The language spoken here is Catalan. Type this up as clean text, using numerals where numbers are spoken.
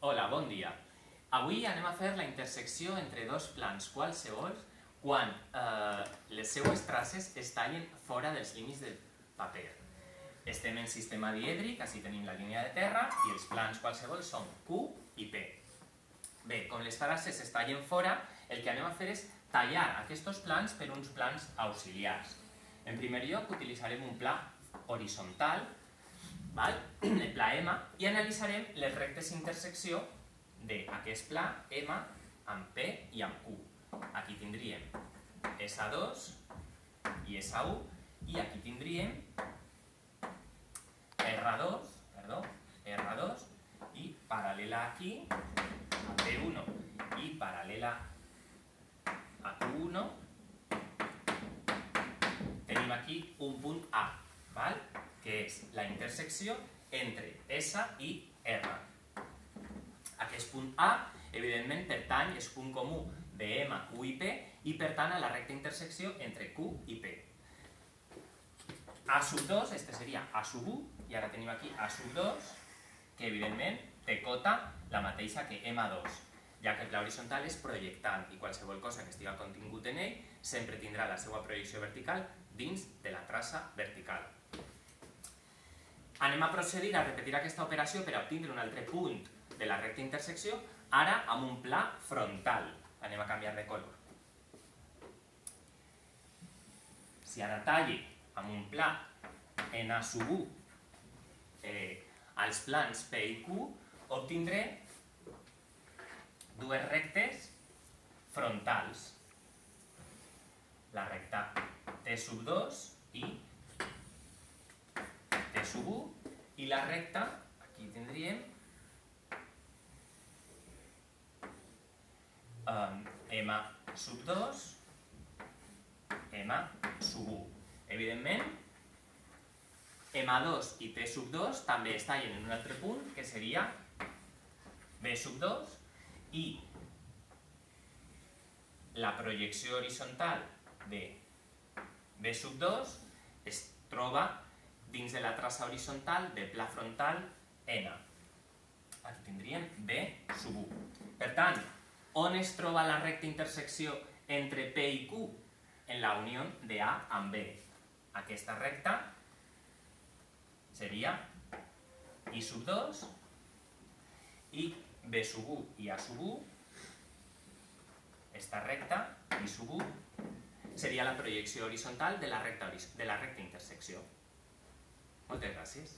Hola, bon dia. Avui anem a fer la intersecció entre dos plans qualsevols quan les seues traces es tallen fora dels límits del paper. Estem en sistema dièdric, així tenim la línia de terra, i els plans qualsevols són Q i P. Bé, com les traces es tallen fora, el que anem a fer és tallar aquests plans per uns plans auxiliars. En primer lloc, utilitzarem un pla horitzontal, el pla M, i analitzarem les rectes intersecció d'aquest pla M amb P i amb Q. Aquí tindríem S2 i S1, i aquí tindríem R2, i paral·lela aquí a P1 i paral·lela a Q1 tenim aquí un punt A, que és la intersecció entre S i R. Aquest punt A, evidentment, pertany, és punt comú de M, Q i P, i pertany a la recta intersecció entre Q i P. A sub 2, este seria A sub 1, i ara tenim aquí A sub 2, que evidentment té cota la mateixa que M2, ja que el pla horitzontal és projectant i qualsevol cosa que estiga contingut en ell sempre tindrà la seva projecció vertical dins de la traça vertical. Anem a procedir a repetir aquesta operació per a obtindre un altre punt de la recta intersecció, ara amb un pla frontal. Anem a canviar de color. Si ara talli amb un pla en A sub 1 als plans P i Q, obtindré dues rectes frontals. La recta T sub 2 i T sub 1, i la recta, aquí tindríem M sub 2, M sub 1. Evidentment, M2 i P sub 2 també es tallen en un altre punt, que seria B sub 2, i la projecció horitzontal de B sub 2 es troba dins de la traça horitzontal del pla frontal N. Aquí tindríem B sub 1. Per tant, on es troba la recta intersecció entre P i Q? En la unió de A amb B. Aquesta recta seria I sub 2, i B sub 1 i A sub 1, esta recta, I sub 1, seria la projecció horitzontal de la recta intersecció. Moltes gràcies.